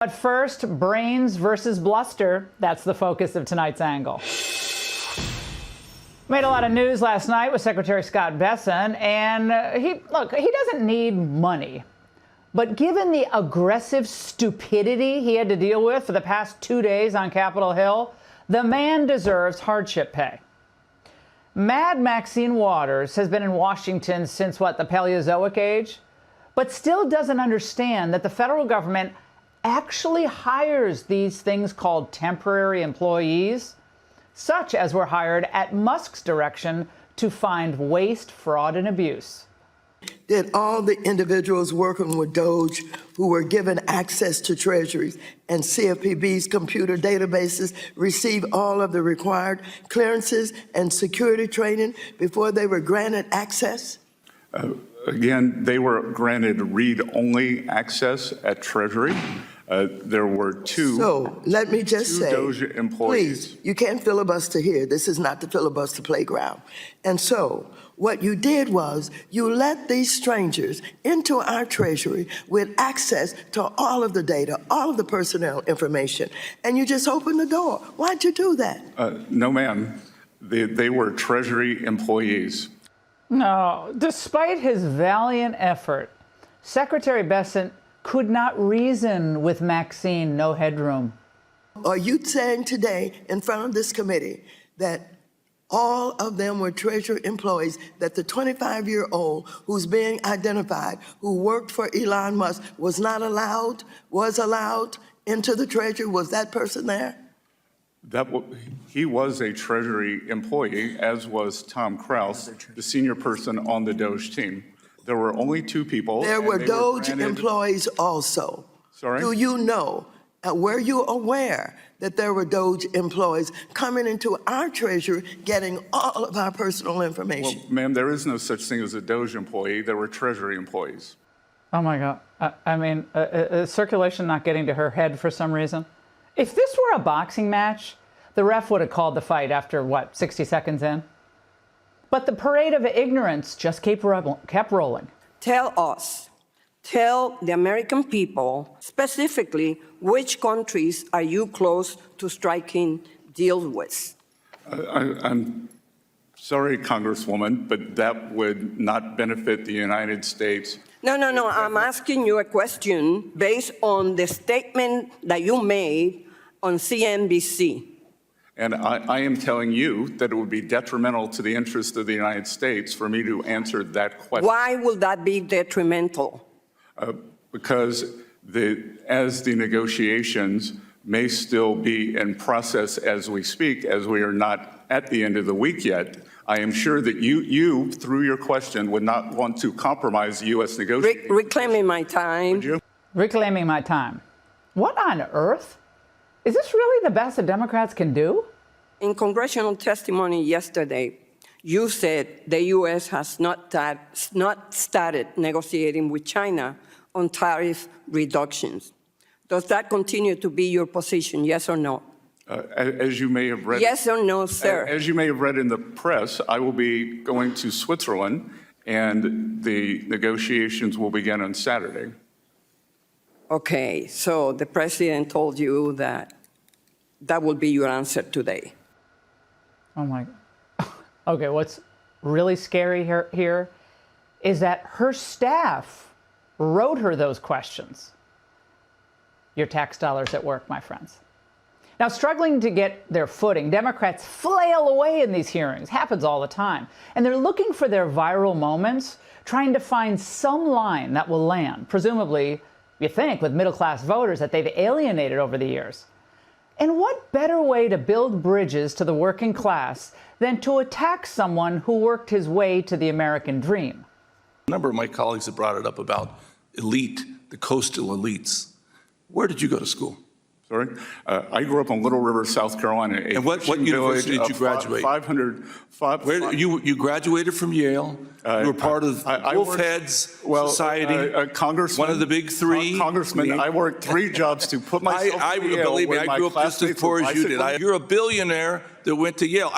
But first, brains versus bluster. That's the focus of tonight's angle. Made a lot of news last night with Secretary Scott Bessent, and he doesn't need money. But given the aggressive stupidity he had to deal with for the past 2 days on Capitol Hill, the man deserves hardship pay. Mad Maxine Waters has been in Washington since, the Paleozoic age, but still doesn't understand that the federal government actually hires these things called temporary employees, such as were hired at Musk's direction to find waste, fraud, and abuse. Did all the individuals working with Doge who were given access to Treasuries and CFPB's computer databases receive all of the required clearances and security training before they were granted access? Again, they were granted read-only access at Treasury. There were two. So let me just say, Doge employees. Please, you can't filibuster here. This is not the filibuster playground. And so what you did was you let these strangers into our Treasury with access to all of the data, all of the personnel information, and you just opened the door. Why'd you do that? No, ma'am. They were Treasury employees. No, despite his valiant effort, Secretary Bessent could not reason with Maxine, no headroom. Are you saying today in front of this committee that all of them were Treasury employees, that the 25-year-old who's being identified, who worked for Elon Musk, was allowed into the Treasury? Was that person there? He was a Treasury employee, as was Tom Kraus, the senior person on the Doge team. There were only two people. There were Doge employees also. Sorry? Do you know, were you aware that there were Doge employees coming into our Treasury getting all of our personal information? Well, ma'am, there is no such thing as a Doge employee. There were Treasury employees. Oh my God. I mean, circulation not getting to her head for some reason. If this were a boxing match, the ref would have called the fight after, 60 seconds in? But the parade of ignorance just kept rolling. Tell the American people, specifically, which countries are you close to striking deals with? I'm sorry, Congresswoman, but that would not benefit the United States. No, I'm asking you a question based on the statement that you made on CNBC. And I am telling you that it would be detrimental to the interest of the United States for me to answer that question. Why will that be detrimental? Because as the negotiations may still be in process as we speak, as we are not at the end of the week yet, I am sure that you through your question, would not want to compromise the U.S. negotiating. Reclaiming my time. Would you? Reclaiming my time. What on earth? Is this really the best the Democrats can do? In congressional testimony yesterday, you said the U.S. has not started negotiating with China on tariff reductions. Does that continue to be your position, yes or no? As you may have read. Yes or no, sir? As you may have read in the press, I will be going to Switzerland, and the negotiations will begin on Saturday. Okay, so the president told you that that will be your answer today. Oh my. Okay, what's really scary here is that her staff wrote her those questions. Your tax dollars at work, my friends. Now, struggling to get their footing, Democrats flail away in these hearings. Happens all the time. And they're looking for their viral moments, trying to find some line that will land, presumably, you think, with middle-class voters that they've alienated over the years. And what better way to build bridges to the working class than to attack someone who worked his way to the American dream? A number of my colleagues have brought it up about elite, the coastal elites. Where did you go to school? Sorry? I grew up in Little River, South Carolina. And what university did you graduate? 500. You graduated from Yale. You were part of Wolfhead's Society. Congressman, one of the big three. Congressman, I worked 3 jobs to put myself to Yale. Believe me, I grew up just as poor as you did. You're a billionaire that went to Yale.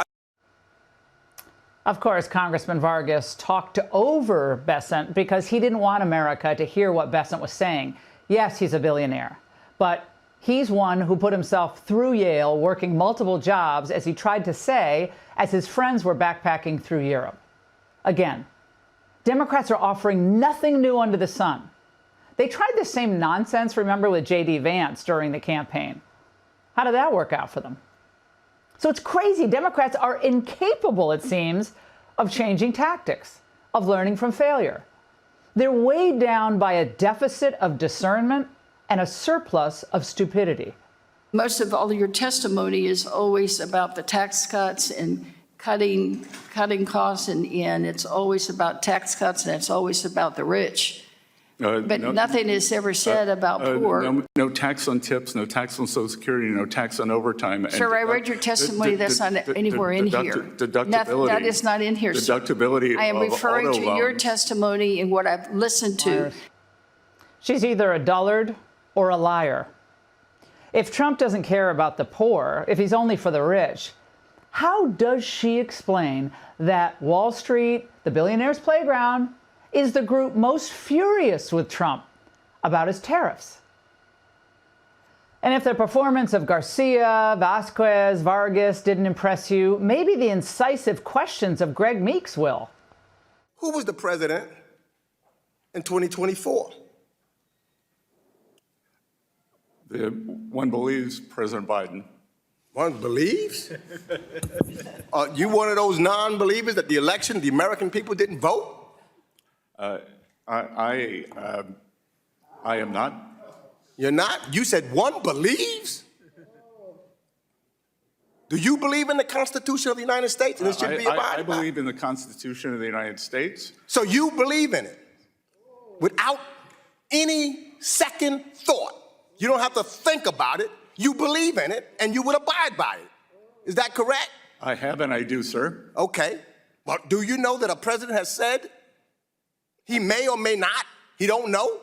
Of course, Congressman Vargas talked over Bessent because he didn't want America to hear what Bessent was saying. Yes, he's a billionaire, but He's one who put himself through Yale, working multiple jobs, as he tried to say, as his friends were backpacking through Europe. Again, Democrats are offering nothing new under the sun. They tried the same nonsense, remember, with J.D. Vance during the campaign. How did that work out for them? So it's crazy. Democrats are incapable, it seems, of changing tactics, of learning from failure. They're weighed down by a deficit of discernment and a surplus of stupidity. Most of all your testimony is always about the tax cuts and cutting costs, and it's always about tax cuts, and it's always about the rich. But nothing is ever said about poor. No tax on tips, no tax on Social Security, no tax on overtime. Sir, I read your testimony. That's not anywhere in here. Deductibility. That is not in here, sir. Deductibility. I am referring to your testimony and what I've listened to. She's either a dullard or a liar. If Trump doesn't care about the poor, if he's only for the rich, how does she explain that Wall Street, the billionaire's playground, is the group most furious with Trump about his tariffs? And if the performance of Garcia, Vasquez, Vargas didn't impress you, maybe the incisive questions of Greg Meeks will. Who was the president in 2024? One believes President Biden. One believes? You one of those non-believers that the election, the American people didn't vote? I am not. You're not? You said one believes? Do you believe in the Constitution of the United States and it should be abided by? I believe in the Constitution of the United States. So you believe in it without any second thought. You don't have to think about it. You believe in it and you would abide by it. Is that correct? I have and I do, sir. Okay. But do you know that a president has said he may or may not? He don't know?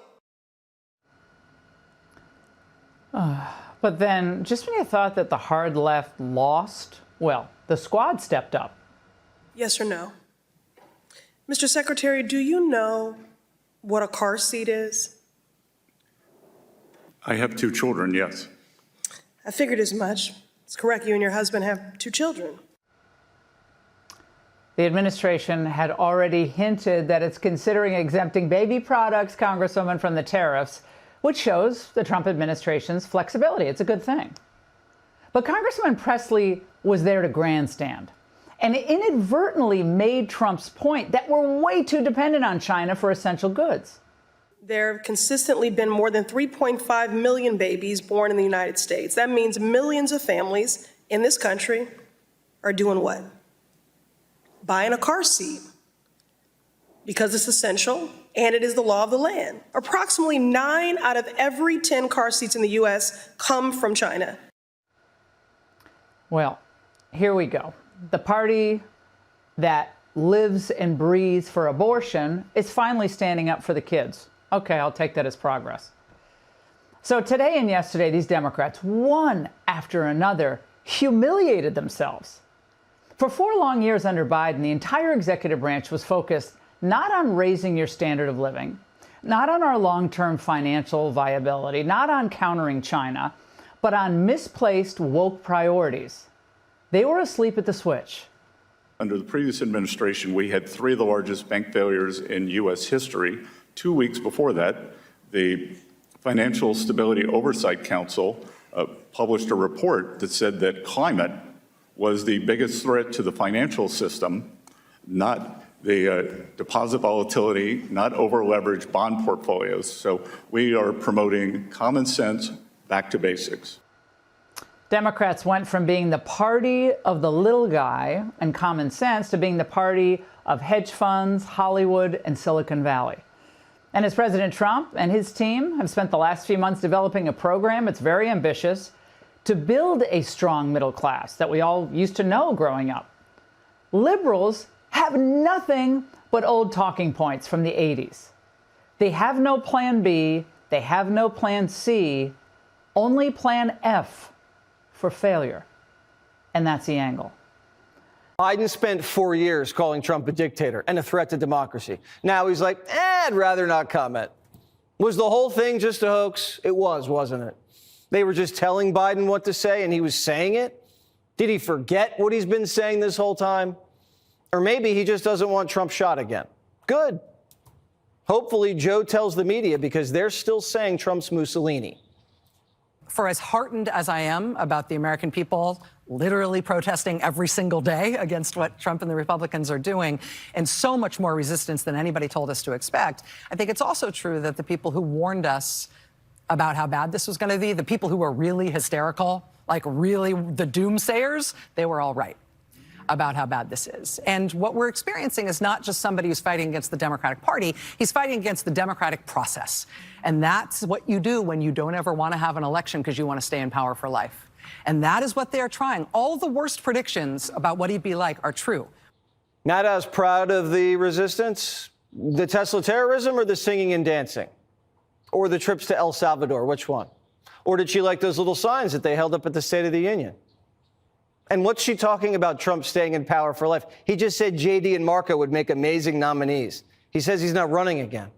But then, just when you thought that the hard left lost, well, the squad stepped up. Yes or no? Mr. Secretary, do you know what a car seat is? I have 2 children, yes. I figured as much. It's correct, you and your husband have 2 children. The administration had already hinted that it's considering exempting baby products, Congresswoman, from the tariffs, which shows the Trump administration's flexibility. It's a good thing. But Congresswoman Presley was there to grandstand and inadvertently made Trump's point that we're way too dependent on China for essential goods. There have consistently been more than 3.5 million babies born in the United States. That means millions of families in this country are doing what? Buying a car seat because it's essential and it is the law of the land. Approximately 9 out of every 10 car seats in the U.S. come from China. Well, here we go. The party that lives and breathes for abortion is finally standing up for the kids. Okay, I'll take that as progress. So today and yesterday, these Democrats, one after another, humiliated themselves. For 4 long years under Biden, the entire executive branch was focused not on raising your standard of living, not on our long-term financial viability, not on countering China, but on misplaced woke priorities. They were asleep at the switch. Under the previous administration, we had 3 of the largest bank failures in U.S. history. 2 weeks before that, the Financial Stability Oversight Council published a report that said that climate was the biggest threat to the financial system, not the deposit volatility, not over-leveraged bond portfolios. So we are promoting common sense, back to basics. Democrats went from being the party of the little guy and common sense to being the party of hedge funds, Hollywood, and Silicon Valley. And as President Trump and his team have spent the last few months developing a program, it's very ambitious, to build a strong middle class that we all used to know growing up. Liberals have nothing but old talking points from the 80s. They have no plan B, they have no plan C, only plan F for failure. And that's the angle. Biden spent 4 years calling Trump a dictator and a threat to democracy. Now he's like, I'd rather not comment. Was the whole thing just a hoax? It was, wasn't it? They were just telling Biden what to say and he was saying it? Did he forget what he's been saying this whole time? Or maybe he just doesn't want Trump shot again. Good. Hopefully Joe tells the media because they're still saying Trump's Mussolini. For as heartened as I am about the American people literally protesting every single day against what Trump and the Republicans are doing, and so much more resistance than anybody told us to expect, I think it's also true that the people who warned us about how bad this was going to be, the people who were really hysterical, like really the doomsayers, they were all right about how bad this is. And what we're experiencing is not just somebody who's fighting against the Democratic Party, he's fighting against the democratic process. And that's what you do when you don't ever want to have an election because you want to stay in power for life. And that is what they're trying. All the worst predictions about what he'd be like are true. Not as proud of the resistance, the Tesla terrorism, or the singing and dancing? Or the trips to El Salvador, which one? Or did she like those little signs that they held up at the State of the Union? And what's she talking about Trump staying in power for life? He just said JD and Marco would make amazing nominees. He says he's not running again.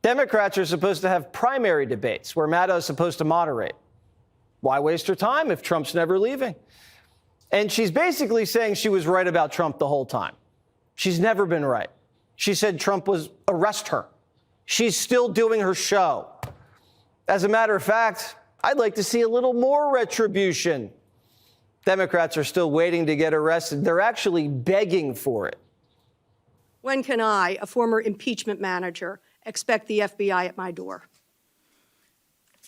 Democrats are supposed to have primary debates where Maddow is supposed to moderate. Why waste her time if Trump's never leaving? And she's basically saying she was right about Trump the whole time. She's never been right. She said Trump was arrest her. She's still doing her show. As a matter of fact, I'd like to see a little more retribution. Democrats are still waiting to get arrested. They're actually begging for it. When can I, a former impeachment manager, expect the FBI at my door?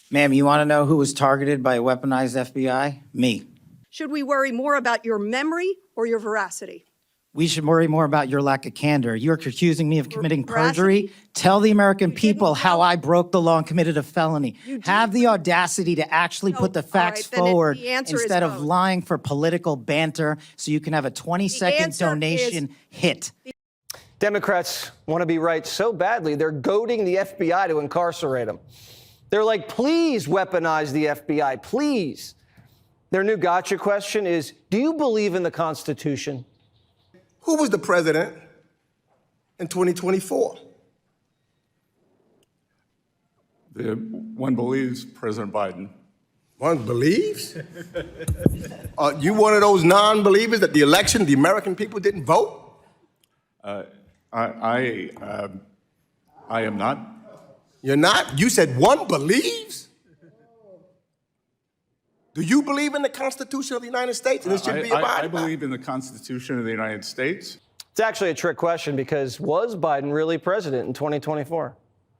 Ma'am, you want to know who was targeted by a weaponized FBI? Me. Should we worry more about your memory or your veracity? We should worry more about your lack of candor. You're accusing me of committing Veracity? perjury. Tell the American people how I broke the law and committed a felony. Have the audacity to actually put the facts forward the answer is instead of both. lying for political banter so you can have a 20-second answer donation hit. Democrats want to be right so badly, they're goading the FBI to incarcerate them. They're like, please weaponize the FBI, please. Their new gotcha question is, do you believe in the Constitution? Who was the president in 2024? One believes President Biden. One believes? You one of those non-believers that the election, the American people didn't vote? I am not. You're not? You said one believes? Do you believe in the Constitution of the United States and it should be abided by? I believe in the Constitution of the United States. It's actually a trick question because was Biden really president in 2024?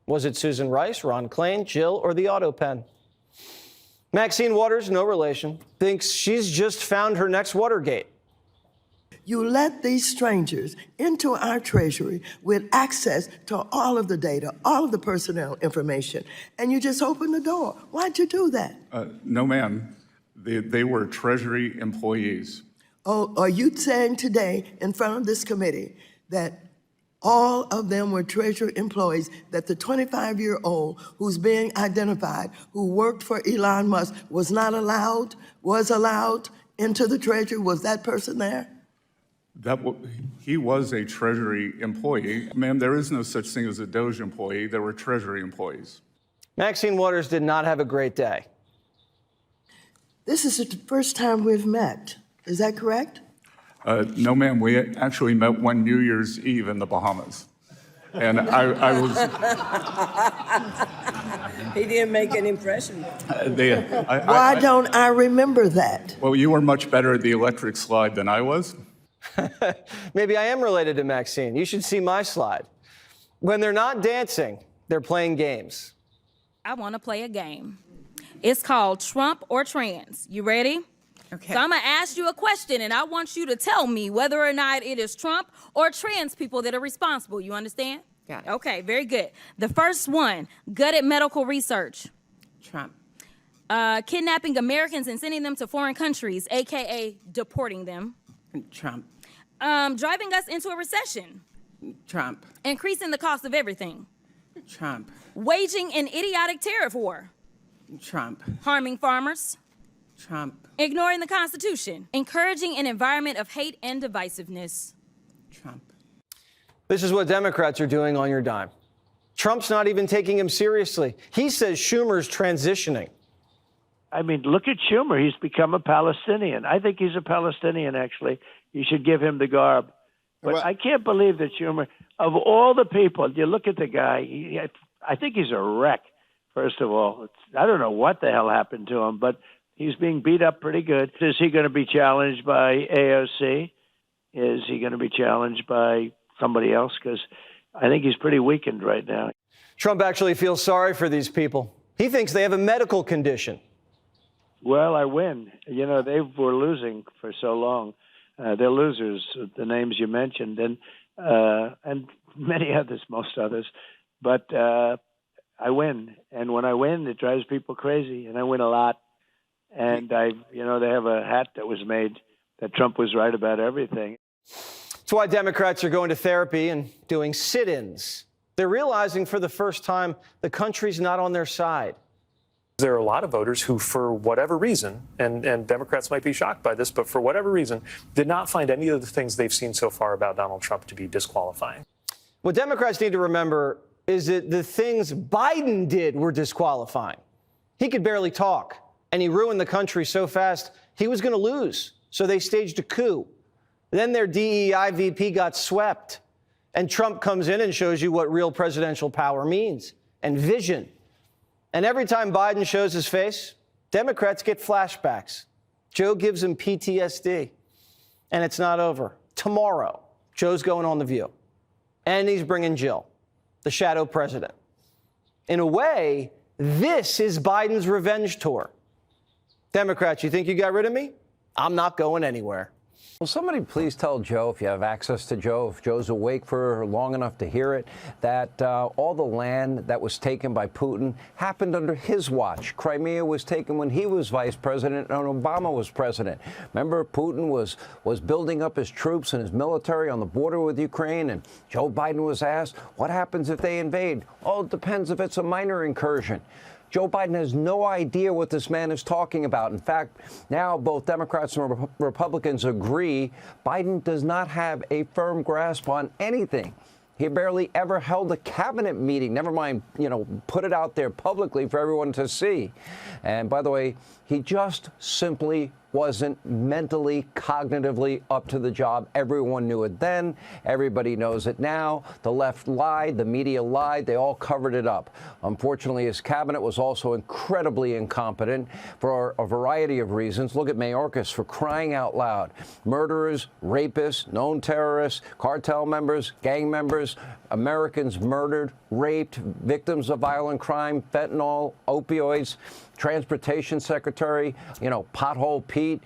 Was it Susan Rice, Ron Klain, Jill, or the auto pen? Maxine Waters, no relation, thinks she's just found her next Watergate. You let these strangers into our treasury with access to all of the data, all of the personnel information, and you just open the door. Why'd you do that? No, ma'am. They were Treasury employees. Oh, are you saying today in front of this committee that all of them were Treasury employees, that the 25-year-old who's being identified, who worked for Elon Musk, was allowed into the Treasury? Was that person there? He was a Treasury employee. Ma'am, there is no such thing as a Doge employee. There were Treasury employees. Maxine Waters did not have a great day. This is the first time we've met. Is that correct? No, ma'am. We actually met one New Year's Eve in the Bahamas. And I was... He didn't make an impression. Why don't I remember that? Well, you were much better at the electric slide than I was. Maybe I am related to Maxine. You should see my slide. When they're not dancing, they're playing games. I want to play a game. It's called Trump or Trans. You ready? Okay. So I'm going to ask you a question, and I want you to tell me whether or not it is Trump or trans people that are responsible. You understand? Got it. Okay, very good. The first one, gutted medical research. Trump. Kidnapping Americans and sending them to foreign countries, a.k.a. deporting them. Trump. Driving us into a recession. Trump. Increasing the cost of everything. Trump. Waging an idiotic tariff war. Trump. Harming farmers. Trump. Ignoring the Constitution. Encouraging an environment of hate and divisiveness. Trump. This is what Democrats are doing on your dime. Trump's not even taking him seriously. He says Schumer's transitioning. I mean, look at Schumer. He's become a Palestinian. I think he's a Palestinian, actually. You should give him the garb. But I can't believe that Schumer, of all the people, you look at the guy, I think he's a wreck, first of all. I don't know what the hell happened to him, but he's being beat up pretty good. Is he going to be challenged by AOC? Is he going to be challenged by somebody else? Because I think he's pretty weakened right now. Trump actually feels sorry for these people. He thinks they have a medical condition. Well, I win. You know, they were losing for so long. They're losers, the names you mentioned, and many others, most others. But I win. And when I win, it drives people crazy, and I win a lot. And they have a hat that was made that Trump was right about everything. That's why Democrats are going to therapy and doing sit-ins. They're realizing for the first time the country's not on their side. There are a lot of voters who, for whatever reason, and Democrats might be shocked by this, but for whatever reason, did not find any of the things they've seen so far about Donald Trump to be disqualifying. What Democrats need to remember is that the things Biden did were disqualifying. He could barely talk, and he ruined the country so fast he was going to lose. So they staged a coup. Then their DEI VP got swept. And Trump comes in and shows you what real presidential power means and vision. And every time Biden shows his face, Democrats get flashbacks. Joe gives him PTSD. And it's not over. Tomorrow, Joe's going on The View. And he's bringing Jill, the shadow president. In a way, this is Biden's revenge tour. Democrats, you think you got rid of me? I'm not going anywhere. Will somebody please tell Joe, if you have access to Joe, if Joe's awake for long enough to hear it, that all the land that was taken by Putin happened under his watch. Crimea was taken when he was vice president and Obama was president. Remember, Putin was building up his troops and his military on the border with Ukraine, and Joe Biden was asked, what happens if they invade? Oh, it depends if it's a minor incursion. Joe Biden has no idea what this man is talking about. In fact, now both Democrats and Republicans agree Biden does not have a firm grasp on anything. He barely ever held a cabinet meeting, never mind, put it out there publicly for everyone to see. And by the way, he just simply wasn't mentally, cognitively up to the job. Everyone knew it then. Everybody knows it now. The left lied. The media lied. They all covered it up. Unfortunately, his cabinet was also incredibly incompetent for a variety of reasons. Look at Mayorkas, for crying out loud. Murderers, rapists, known terrorists, cartel members, gang members, Americans murdered, raped, victims of violent crime, fentanyl, opioids. Transportation Secretary, Pothole Pete.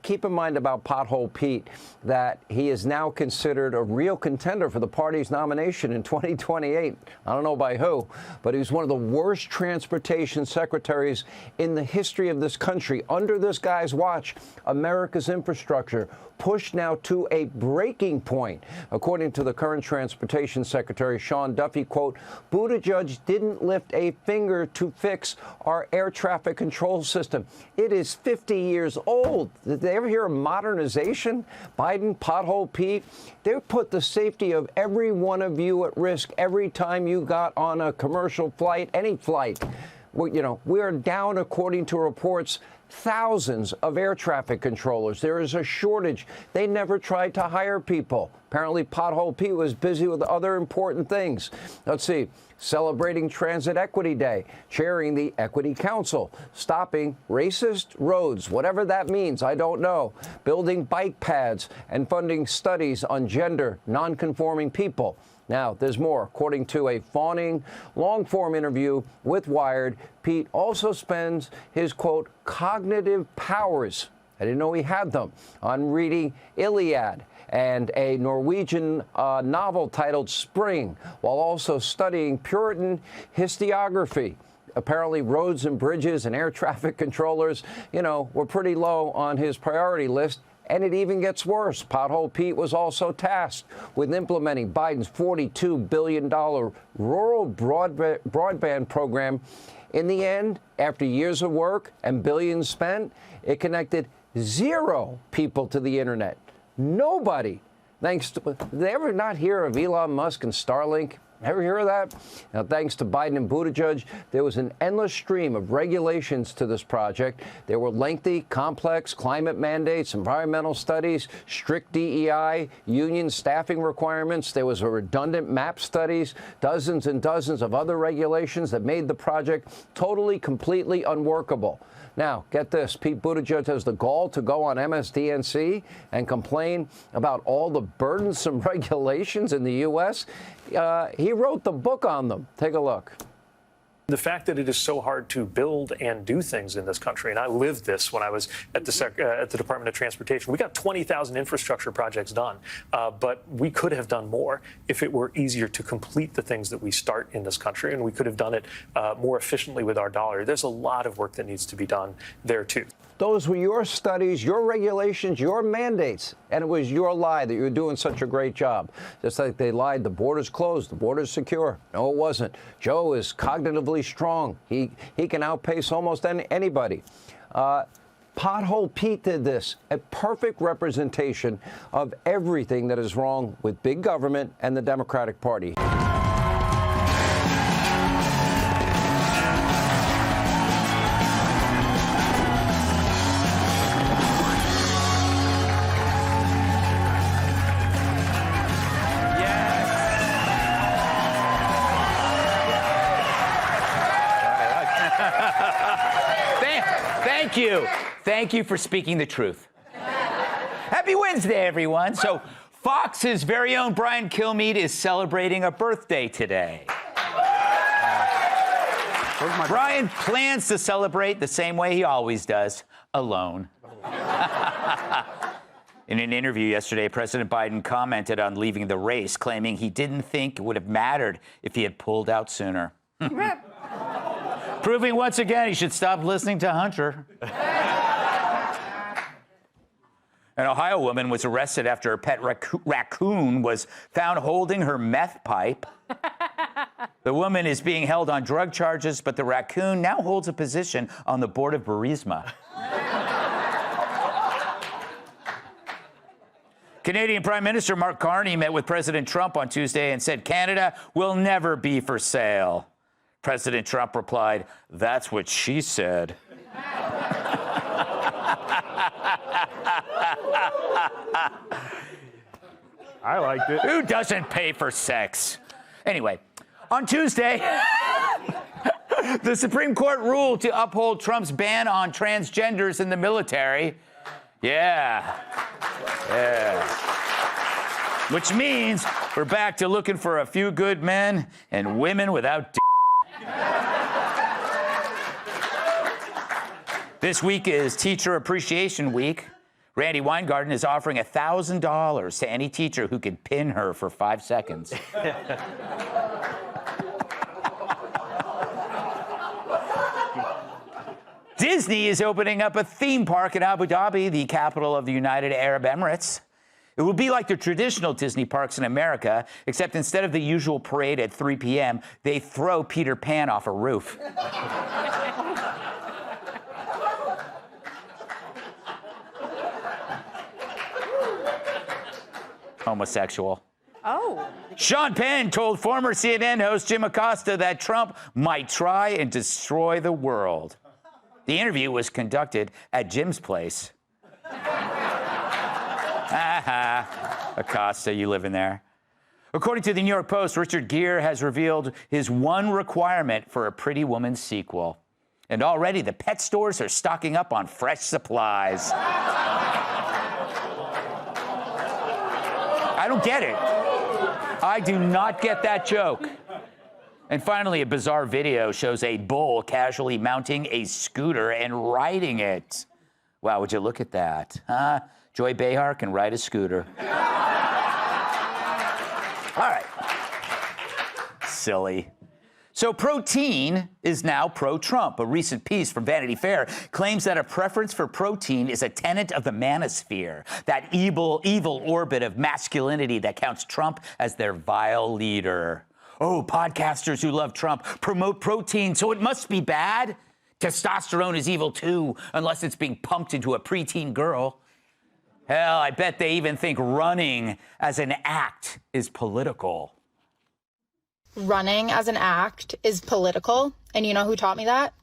Keep in mind about Pothole Pete that he is now considered a real contender for the party's nomination in 2028. I don't know by who, but he was one of the worst transportation secretaries in the history of this country. Under this guy's watch, America's infrastructure pushed now to a breaking point. According to the current transportation secretary, Sean Duffy, quote, Buttigieg didn't lift a finger to fix our air traffic control system. It is 50 years old. Did they ever hear of modernization? Biden, Pothole Pete, they put the safety of every one of you at risk every time you got on a commercial flight, any flight. We are down, according to reports, thousands of air traffic controllers. There is a shortage. They never tried to hire people. Apparently, Pothole Pete was busy with other important things. Let's see. Celebrating Transit Equity Day, chairing the Equity Council, stopping racist roads, whatever that means, I don't know, building bike paths, and funding studies on gender nonconforming people. Now, there's more. According to a fawning, long-form interview with Wired, Pete also spends his, quote, cognitive powers, I didn't know he had them, on reading Iliad and a Norwegian novel titled Spring, while also studying Puritan historiography. Apparently, roads and bridges and air traffic controllers, were pretty low on his priority list. And it even gets worse. Pothole Pete was also tasked with implementing Biden's $42 billion rural broadband program. In the end, after years of work and billions spent, it connected 0 people to the internet. Nobody. Thanks to, did they ever not hear of Elon Musk and Starlink? Ever hear of that? Now, thanks to Biden and Buttigieg, there was an endless stream of regulations to this project. There were lengthy, complex climate mandates, environmental studies, strict DEI, union staffing requirements. There was a redundant map studies, dozens and dozens of other regulations that made the project totally, completely unworkable. Now, get this. Pete Buttigieg has the gall to go on MSDNC and complain about all the burdensome regulations in the U.S. He wrote the book on them. Take a look. The fact that it is so hard to build and do things in this country, and I lived this when I was at the Department of Transportation. We got 20,000 infrastructure projects done, but we could have done more if it were easier to complete the things that we start in this country, and we could have done it more efficiently with our dollar. There's a lot of work that needs to be done there, too. Those were your studies, your regulations, your mandates, and it was your lie that you were doing such a great job. Just like they lied, the border's closed, the border's secure. No, it wasn't. Joe is cognitively strong. He can outpace almost anybody. Pothole Pete did this, a perfect representation of everything that is wrong with big government and the Democratic Party. Thank you for speaking the truth. Happy Wednesday, everyone. So, Fox's very own Brian Kilmeade is celebrating a birthday today. Brian plans to celebrate the same way he always does, alone. In an interview yesterday, President Biden commented on leaving the race, claiming he didn't think it would have mattered if he had pulled out sooner. Proving once again he should stop listening to Hunter. An Ohio woman was arrested after her pet raccoon was found holding her meth pipe. The woman is being held on drug charges, but the raccoon now holds a position on the board of Burisma. Canadian Prime Minister Mark Carney met with President Trump on Tuesday and said Canada will never be for sale. President Trump replied, "That's what she said." I liked it. Who doesn't pay for sex? Anyway, on Tuesday, the Supreme Court ruled to uphold Trump's ban on transgenders in the military. Yeah. Which means we're back to looking for a few good men and women without This week is Teacher Appreciation Week. Randy Weingarten is offering $1,000 to any teacher who can pin her for 5 seconds. Disney is opening up a theme park in Abu Dhabi, the capital of the United Arab Emirates. It will be like the traditional Disney parks in America, except instead of the usual parade at 3 p.m., they throw Peter Pan off a roof. Homosexual. Oh. Sean Penn told former CNN host Jim Acosta that Trump might try and destroy the world. The interview was conducted at Jim's place. Acosta, you live in there. According to the New York Post, Richard Gere has revealed his one requirement for a Pretty Woman sequel. And already the pet stores are stocking up on fresh supplies. I don't get it. I do not get that joke. And finally, a bizarre video shows a bull casually mounting a scooter and riding it. Wow, would you look at that? Huh? Joy Behar can ride a scooter. All right. Silly. So protein is now pro-Trump. A recent piece from Vanity Fair claims that a preference for protein is a tenet of the manosphere, that evil orbit of masculinity that counts Trump as their vile leader. Oh, podcasters who love Trump promote protein, so it must be bad? Testosterone is evil too, unless it's being pumped into a preteen girl. Hell, I bet they even think running as an act is political. running as an act is political. And you know who taught me that?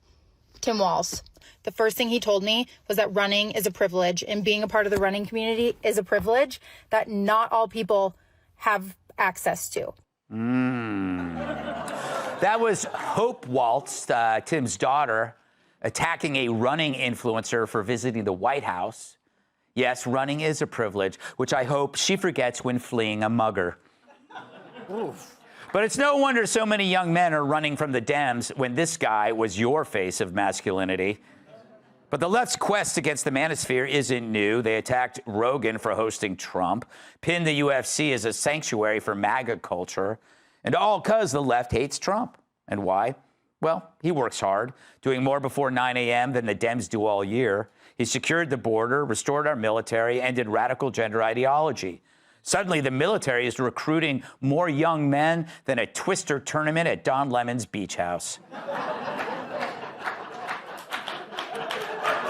Tim Walz. The first thing he told me was that running is a privilege, and being a part of the running community is a privilege that not all people have access to. That was Hope Waltz, Tim's daughter, attacking a running influencer for visiting the White House. Yes, running is a privilege, which I hope she forgets when fleeing a mugger. Oof. But it's no wonder so many young men are running from the Dems when this guy was your face of masculinity. But the left's quest against the manosphere isn't new. They attacked Rogan for hosting Trump, pinned the UFC as a sanctuary for MAGA culture, and all because the left hates Trump. And why? Well, he works hard, doing more before 9 a.m. than the Dems do all year. He secured the border, restored our military, ended radical gender ideology. Suddenly, the military is recruiting more young men than a Twister tournament at Don Lemon's beach house.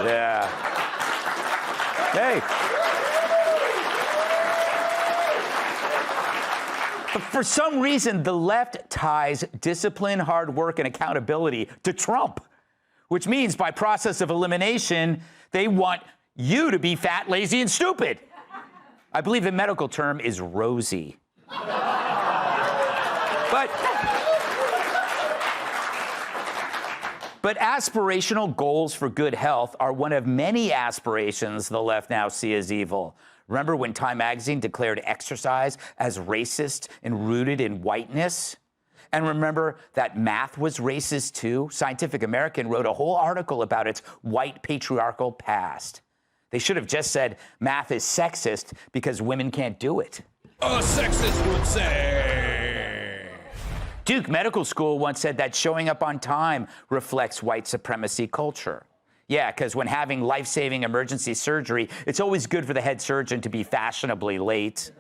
Yeah. Hey. But for some reason, the left ties discipline, hard work, and accountability to Trump, which means by process of elimination, they want you to be fat, lazy, and stupid. I believe the medical term is rosy. But aspirational goals for good health are one of many aspirations the left now see as evil. Remember when Time magazine declared exercise as racist and rooted in whiteness? And remember that math was racist too? Scientific American wrote a whole article about its white patriarchal past. They should have just said math is sexist because women can't do it. A sexist would say. Duke Medical School once said that showing up on time reflects white supremacy culture. Yeah, because when having life-saving emergency surgery, it's always good for the head surgeon to be fashionably late.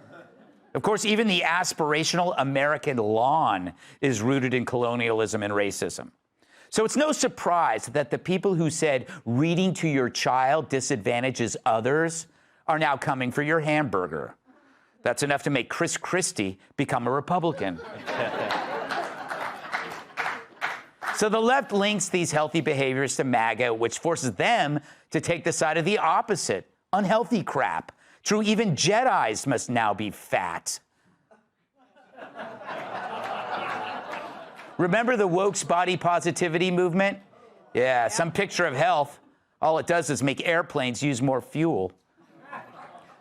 Of course, even the aspirational American lawn is rooted in colonialism and racism. So it's no surprise that the people who said reading to your child disadvantages others are now coming for your hamburger. That's enough to make Chris Christie become a Republican. So the left links these healthy behaviors to MAGA, which forces them to take the side of the opposite, unhealthy crap. True, even Jedis must now be fat. Remember the woke's body positivity movement? Yeah, some picture of health. All it does is make airplanes use more fuel.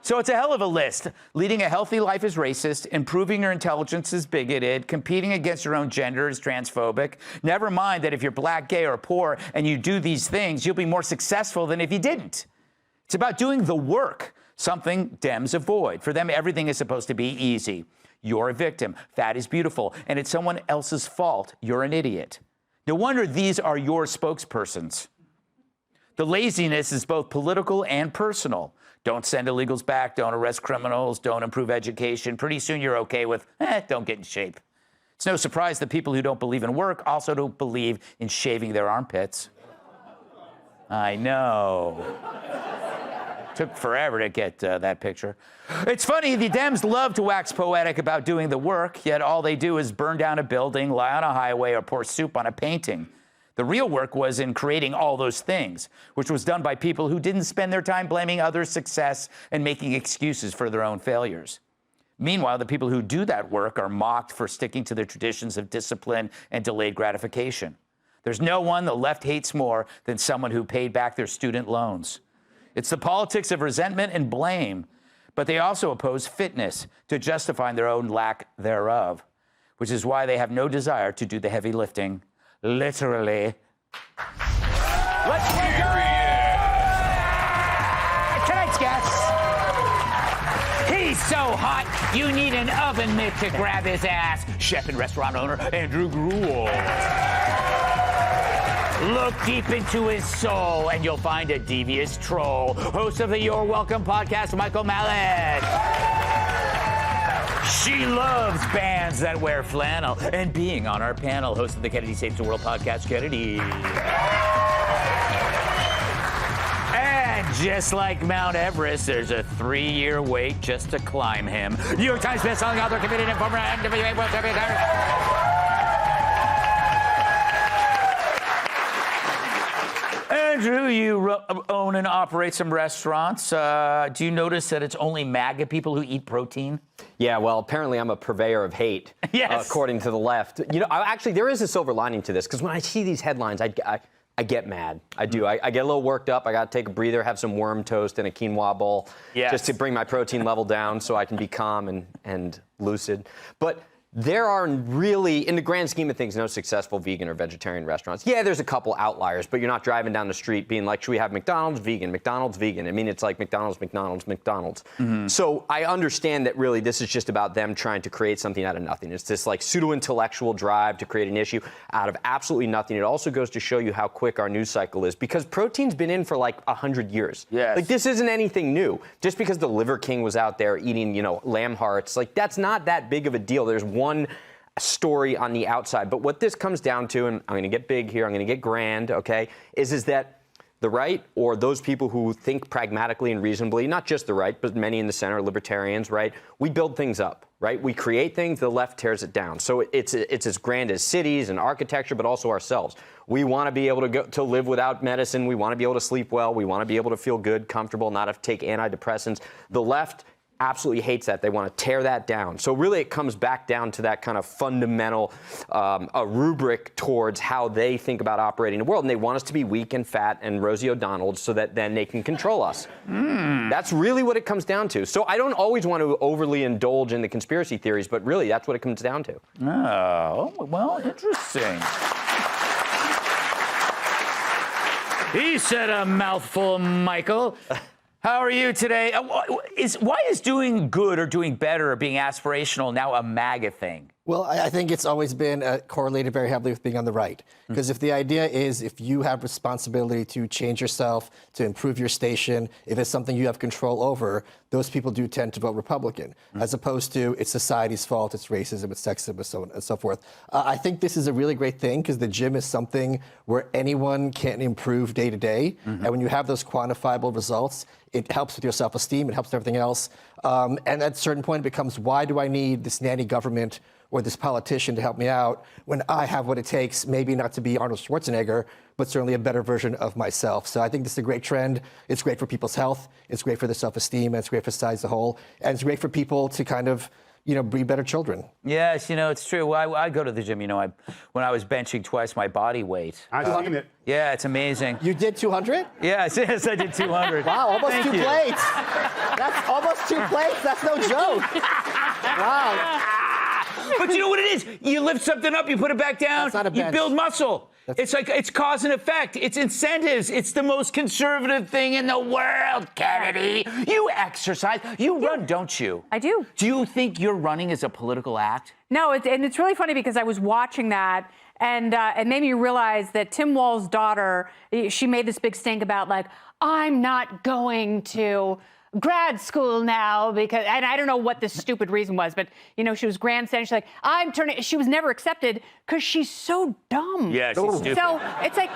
So it's a hell of a list. Leading a healthy life is racist, improving your intelligence is bigoted, competing against your own gender is transphobic. Never mind that if you're black, gay, or poor and you do these things, you'll be more successful than if you didn't. It's about doing the work, something Dems avoid. For them, everything is supposed to be easy. You're a victim. Fat is beautiful. And it's someone else's fault. You're an idiot. No wonder these are your spokespersons. The laziness is both political and personal. Don't send illegals back, don't arrest criminals, don't improve education. Pretty soon you're okay with, don't get in shape. It's no surprise that people who don't believe in work also don't believe in shaving their armpits. I know. Took forever to get that picture. It's funny, the Dems love to wax poetic about doing the work, yet all they do is burn down a building, lie on a highway, or pour soup on a painting. The real work was in creating all those things, which was done by people who didn't spend their time blaming others' success and making excuses for their own failures. Meanwhile, the people who do that work are mocked for sticking to their traditions of discipline and delayed gratification. There's no one the left hates more than someone who paid back their student loans. It's the politics of resentment and blame, but they also oppose fitness to justifying their own lack thereof, which is why they have no desire to do the heavy lifting. Literally. Let's play tonight's guest. He's so hot, you need an oven mitt to grab his ass. Chef and restaurant owner Andrew Gruel. Look deep into his soul, and you'll find a devious troll. Host of the You're Welcome podcast, Michael Mallett. She loves bands that wear flannel. And being on our panel, host of the Kennedy Saves the World podcast, Kennedy. And just like Mount Everest, there's a 3-year wait just to climb him. New York Times bestselling author, comedian, and former NWA World Champion. Andrew, you own and operate some restaurants. Do you notice that it's only MAGA people who eat protein? Yeah, well, apparently I'm a purveyor of hate, yes. According to the left. You know, actually, there is a silver lining to this, because when I see these headlines, I get mad. I do. I get a little worked up. I got to take a breather, have some worm toast and a quinoa bowl, just to bring my protein level down so I can be calm and lucid. But there are really, in the grand scheme of things, no successful vegan or vegetarian restaurants. Yeah, there's a couple outliers, but you're not driving down the street being like, should we have McDonald's vegan, McDonald's vegan? I mean, it's like McDonald's, McDonald's, McDonald's. Mm-hmm. So I understand that really this is just about them trying to create something out of nothing. It's this like pseudo-intellectual drive to create an issue out of absolutely nothing. It also goes to show you how quick our news cycle is, because protein's been in for like 100 years. Yes. Like, this isn't anything new. Just because the Liver King was out there eating, you know, lamb hearts, like, that's not that big of a deal. There's one story on the outside. But what this comes down to, and I'm going to get big here, I'm going to get grand, okay, is that the right, or those people who think pragmatically and reasonably, not just the right, but many in the center, libertarians, right, we build things up, right? We create things, the left tears it down. So it's as grand as cities and architecture, but also ourselves. We want to be able to live without medicine. We want to be able to sleep well. We want to be able to feel good, comfortable, not have to take antidepressants. The left absolutely hates that. They want to tear that down. So really it comes back down to that kind of fundamental a rubric towards how they think about operating the world. And they want us to be weak and fat and Rosie O'Donnell so that then they can control us. That's really what it comes down to. So I don't always want to overly indulge in the conspiracy theories, but really that's what it comes down to. Oh, well, interesting. He said a mouthful, Michael. How are you today? Why is doing good or doing better or being aspirational now a MAGA thing? Well, I think it's always been correlated very heavily with being on the right. Because if the idea is if you have responsibility to change yourself, to improve your station, if it's something you have control over, those people do tend to vote Republican, as opposed to it's society's fault, it's racism, it's sexism, so on and so forth. I think this is a really great thing because the gym is something where anyone can improve day to day. And when you have those quantifiable results, it helps with your self-esteem, it helps with everything else. And at a certain point, it becomes, why do I need this nanny government or this politician to help me out when I have what it takes, maybe not to be Arnold Schwarzenegger, but certainly a better version of myself. So I think this is a great trend. It's great for people's health. It's great for their self-esteem. And it's great for society as a whole. And it's great for people to kind of, you know, be better children. Yes, you know, it's true. I go to the gym, you know, when I was benching twice my body weight. I've seen it. Yeah, it's amazing. You did 200? Yes, I did 200. Wow, almost Thank two you. plates. That's almost 2 plates. That's no joke. Wow. But you know what it is? You lift something up, you put it back down, That's not a you bench. build muscle. It's like, it's cause and effect. It's incentives. It's the most conservative thing in the world, Kennedy. You exercise. You run, don't you? I do. Do you think your running is a political act? No, and it's really funny because I was watching that, and it made me realize that Tim Walz's daughter, she made this big stink about, like, I'm not going to grad school now because, and I don't know what the stupid reason was, but, you know, she was grandstanding. She's like, she was never accepted because she's so dumb. Yeah, she's stupid. So it's like,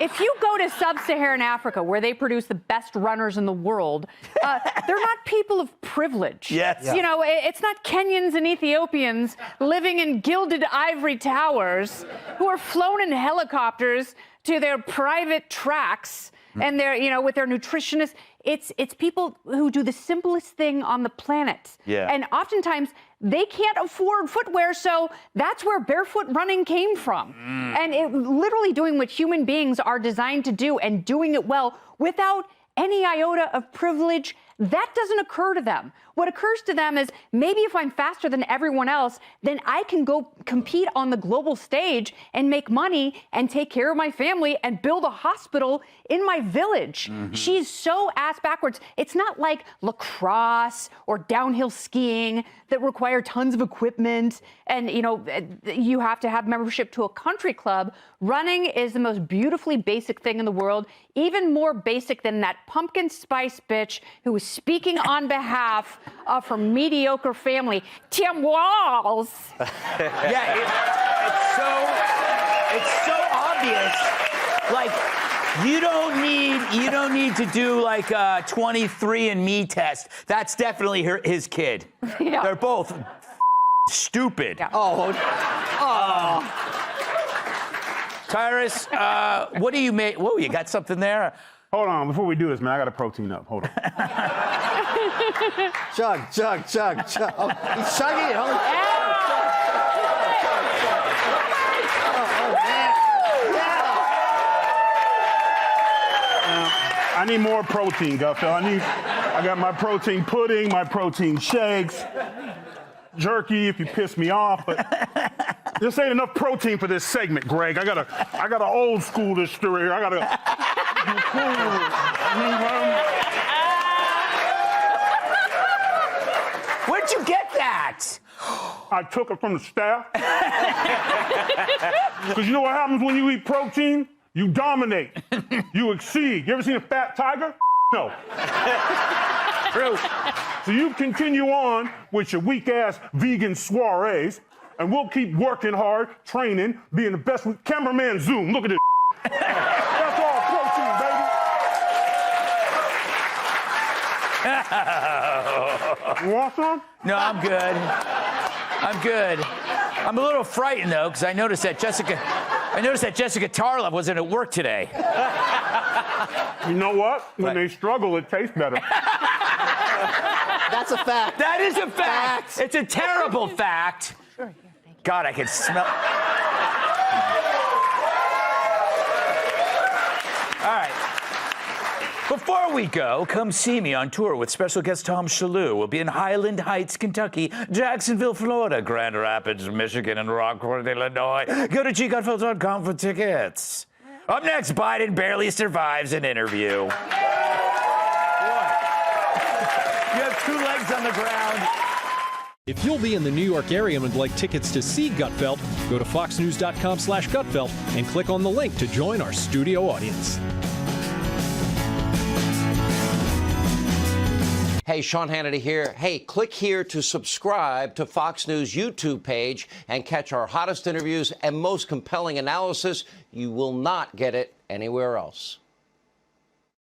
if you go to sub-Saharan Africa, where they produce the best runners in the world, they're not people of privilege. Yes. You know, it's not Kenyans and Ethiopians living in gilded ivory towers who are flown in helicopters to their private tracks and they're, you know, with their nutritionists. It's people who do the simplest thing on the planet. Yeah. And oftentimes they can't afford footwear, so that's where barefoot running came from. And it literally doing what human beings are designed to do and doing it well without any iota of privilege. That doesn't occur to them. What occurs to them is, maybe if I'm faster than everyone else, then I can go compete on the global stage and make money and take care of my family and build a hospital in my village. She's so ass backwards. It's not like lacrosse or downhill skiing that require tons of equipment and, you know, you have to have membership to a country club. Running is the most beautifully basic thing in the world, even more basic than that pumpkin spice bitch who was speaking on behalf of her mediocre family, Tim Walz. Yeah, it's so obvious. Like, you don't need to do like a 23andMe test. That's definitely his kid. Yeah. They're both stupid. Yeah. Tyrus, what do you make? Whoa, you got something there? Hold on, before we do this, man, I got to protein up. Hold on. Chug, chug, chug, chug. Oh, he's chugging it. Hold on. I need more protein, Gutfeld. I got my protein pudding, my protein shakes, jerky if you piss me off, but this ain't enough protein for this segment, Greg. I gotta old school this story here. I gotta. Where'd you get that? I took it from the staff. Because you know what happens when you eat protein? You dominate. You exceed. You ever seen a fat tiger? No. True. So you continue on with your weak-ass vegan soirees, and we'll keep working hard, training, being the best. Cameraman, zoom. Look at this. That's all protein, baby. You want some? No, I'm good. I'm good. I'm a little frightened though, because I noticed that Jessica Tarlov wasn't at work today. You know what? When they struggle, it tastes better. That's a fact. That is a fact. It's a terrible fact. God, I can smell. All right. Before we go, come see me on tour with special guest Tom Shalhoub. We'll be in Highland Heights, Kentucky, Jacksonville, Florida, Grand Rapids, Michigan, and Rockford, Illinois. Go to gutfeld.com for tickets. Up next, Biden barely survives an interview. Boy. You have two legs on the ground. If you'll be in the New York area and would like tickets to see Gutfeld, go to foxnews.com/Gutfeld and click on the link to join our studio audience. Hey, Sean Hannity here. Hey, click here to subscribe to Fox News YouTube page and catch our hottest interviews and most compelling analysis. You will not get it anywhere else.